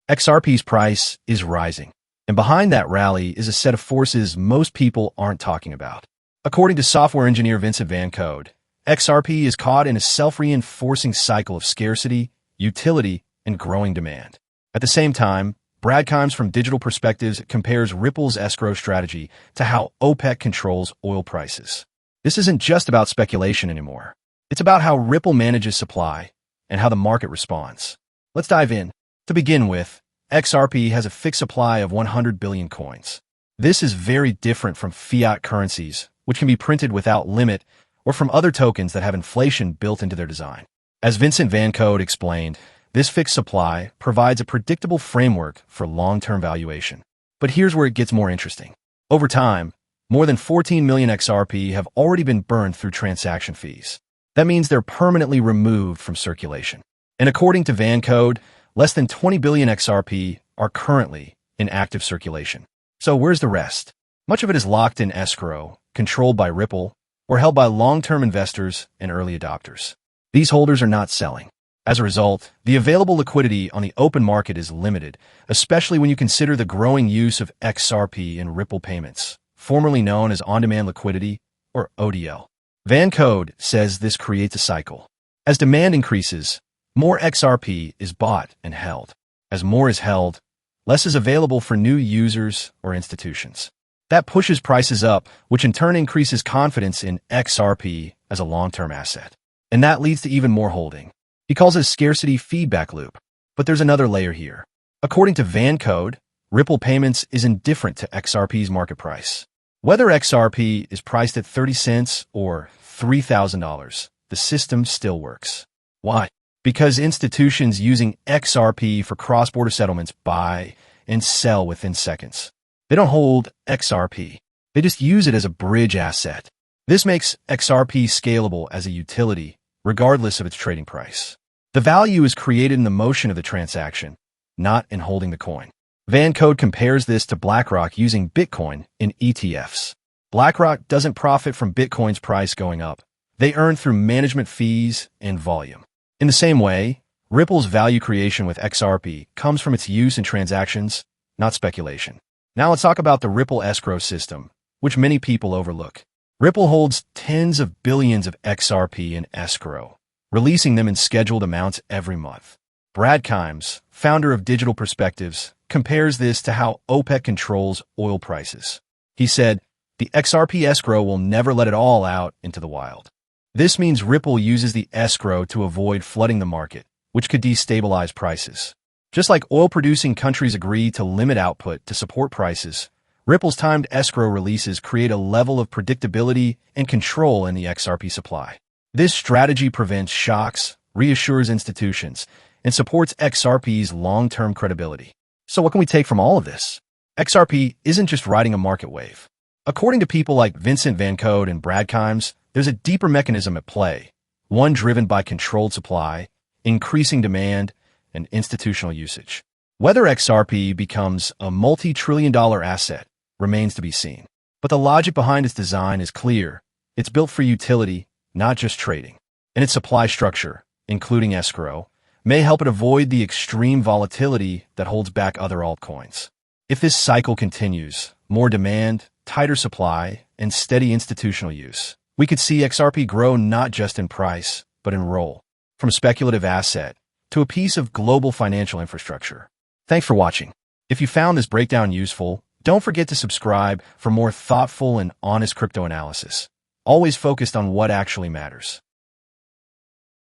XRP's price is rising, and behind that rally is a set of forces most people aren't talking about. According to software engineer Vincent Van Code, XRP is caught in a self-reinforcing cycle of scarcity, utility, and growing demand. At the same time, Brad Kimes from Digital Perspectives compares Ripple's escrow strategy to how OPEC controls oil prices. This isn't just about speculation anymore. It's about how Ripple manages supply and how the market responds. Let's dive in. To begin with, XRP has a fixed supply of 100 billion coins. This is very different from fiat currencies, which can be printed without limit, or from other tokens that have inflation built into their design. As Vincent Van Code explained, this fixed supply provides a predictable framework for long-term valuation. But here's where it gets more interesting. Over time, more than 14 million XRP have already been burned through transaction fees. That means they're permanently removed from circulation. And according to Van Code, less than 20 billion XRP are currently in active circulation. So where's the rest? Much of it is locked in escrow, controlled by Ripple, or held by long-term investors and early adopters. These holders are not selling. As a result, the available liquidity on the open market is limited, especially when you consider the growing use of XRP in Ripple payments, formerly known as on-demand liquidity, or ODL. Van Code says this creates a cycle. As demand increases, more XRP is bought and held. As more is held, less is available for new users or institutions. That pushes prices up, which in turn increases confidence in XRP as a long-term asset. And that leads to even more holding. He calls it a scarcity feedback loop. But there's another layer here. According to Van Code, Ripple Payments is indifferent to XRP's market price. Whether XRP is priced at 30 cents or $3,000, the system still works. Why? Because institutions using XRP for cross-border settlements buy and sell within seconds. They don't hold XRP. They just use it as a bridge asset. This makes XRP scalable as a utility, regardless of its trading price. The value is created in the motion of the transaction, not in holding the coin. Van Code compares this to BlackRock using Bitcoin in ETFs. BlackRock doesn't profit from Bitcoin's price going up. They earn through management fees and volume. In the same way, Ripple's value creation with XRP comes from its use in transactions, not speculation. Now let's talk about the Ripple escrow system, which many people overlook. Ripple holds tens of billions of XRP in escrow, releasing them in scheduled amounts every month. Brad Kimes, founder of Digital Perspectives, compares this to how OPEC controls oil prices. He said, "The XRP escrow will never let it all out into the wild." This means Ripple uses the escrow to avoid flooding the market, which could destabilize prices. Just like oil-producing countries agree to limit output to support prices, Ripple's timed escrow releases create a level of predictability and control in the XRP supply. This strategy prevents shocks, reassures institutions, and supports XRP's long-term credibility. So what can we take from all of this? XRP isn't just riding a market wave. According to people like Vincent Van Code and Brad Kimes, there's a deeper mechanism at play, one driven by controlled supply, increasing demand, and institutional usage. Whether XRP becomes a multi-trillion-dollar asset remains to be seen. But the logic behind its design is clear. It's built for utility, not just trading. And its supply structure, including escrow, may help it avoid the extreme volatility that holds back other altcoins. If this cycle continues, more demand, tighter supply, and steady institutional use, we could see XRP grow not just in price, but in role, from a speculative asset to a piece of global financial infrastructure. Thanks for watching. If you found this breakdown useful, don't forget to subscribe for more thoughtful and honest crypto analysis, always focused on what actually matters.